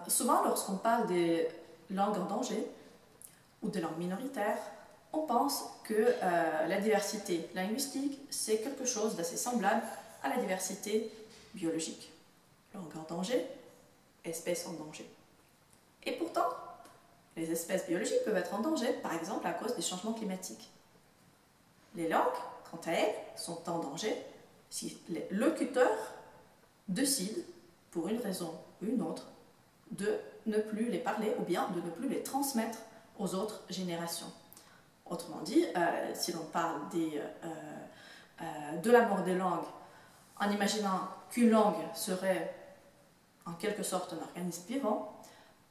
Souvent, lorsqu'on parle des langues en danger ou des langues minoritaires, on pense que la diversité linguistique, c'est quelque chose d'assez semblable à la diversité biologique. Langue en danger, espèces en danger. Et pourtant, les espèces biologiques peuvent être en danger, par exemple à cause des changements climatiques. Les langues, quant à elles, sont en danger si les locuteurs décident, pour une raison ou une autre, de ne plus les parler ou bien de ne plus les transmettre aux autres générations. Autrement dit, si l'on parle de la mort des langues, en imaginant qu'une langue serait en quelque sorte un organisme vivant,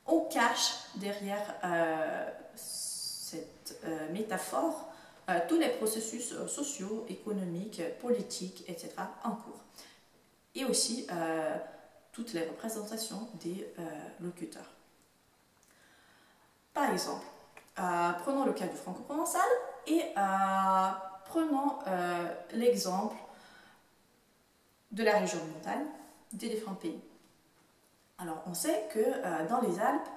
on cache derrière cette métaphore tous les processus sociaux, économiques, politiques, etc. en cours. Et aussi toutes les représentations des locuteurs. Par exemple, prenons le cas du franco-provençal et prenons l'exemple de la région de montagne des différents pays. Alors, on sait que dans les Alpes,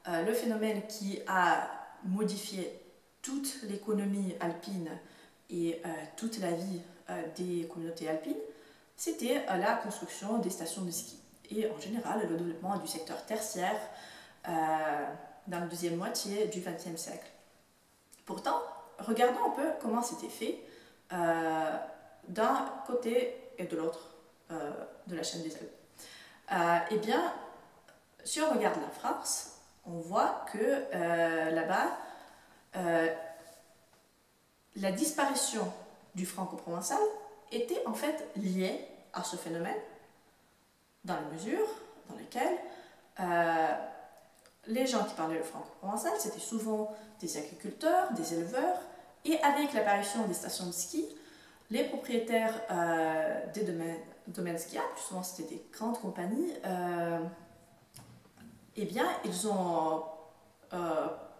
le phénomène qui a modifié toute l'économie alpine et toute la vie des communautés alpines, c'était la construction des stations de ski et en général le développement du secteur tertiaire dans la deuxième moitié du XXe siècle. Pourtant, regardons un peu comment c'était fait d'un côté et de l'autre de la chaîne des Alpes. Eh bien, si on regarde la France, on voit que là-bas, la disparition du franco-provençal était en fait liée à ce phénomène, dans la mesure dans laquelle les gens qui parlaient le franco-provençal, c'était souvent des agriculteurs, des éleveurs, et avec l'apparition des stations de ski, les propriétaires des domaines skiables, plus souvent c'était des grandes compagnies, eh bien, ils ont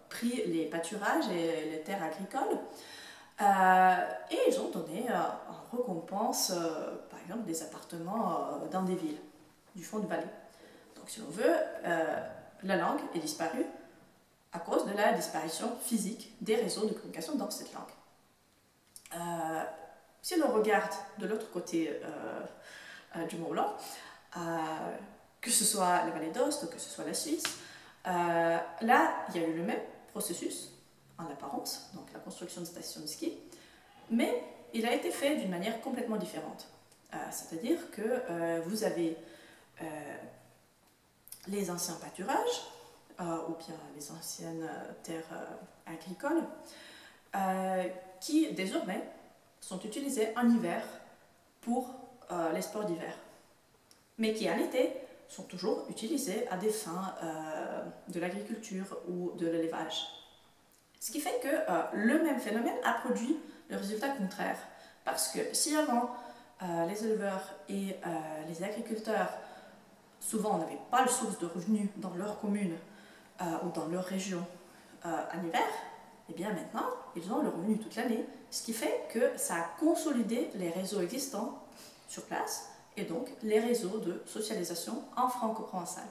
pris les pâturages et les terres agricoles et ils ont donné en récompense, par exemple, des appartements dans des villes du fond de vallée. Donc, si l'on veut, la langue est disparue à cause de la disparition physique des réseaux de communication dans cette langue. Si l'on regarde de l'autre côté du Mont Blanc, que ce soit la vallée d'Aoste ou que ce soit la Suisse, là, il y a eu le même processus, en apparence, donc la construction de stations de ski, mais il a été fait d'une manière complètement différente. C'est-à-dire que vous avez les anciens pâturages, ou bien les anciennes terres agricoles, qui désormais sont utilisées en hiver pour les sports d'hiver, mais qui en été sont toujours utilisés à des fins de l'agriculture ou de l'élevage. Ce qui fait que le même phénomène a produit le résultat contraire. Parce que si avant, les éleveurs et les agriculteurs, souvent n'avaient pas de source de revenus dans leur commune ou dans leur région en hiver, et bien maintenant, ils ont le revenu toute l'année. Ce qui fait que ça a consolidé les réseaux existants sur place et donc les réseaux de socialisation en franco-provençal.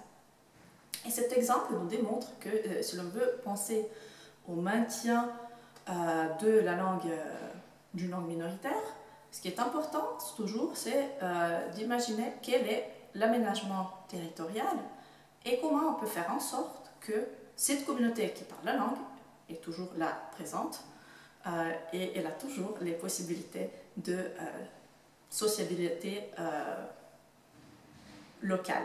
Et cet exemple nous démontre que si l'on veut penser au maintien de la langue, d'une langue minoritaire, ce qui est important toujours, c'est d'imaginer quel est l'aménagement territorial et comment on peut faire en sorte que cette communauté qui parle la langue est toujours là présente et elle a toujours les possibilités de sociabilité locale.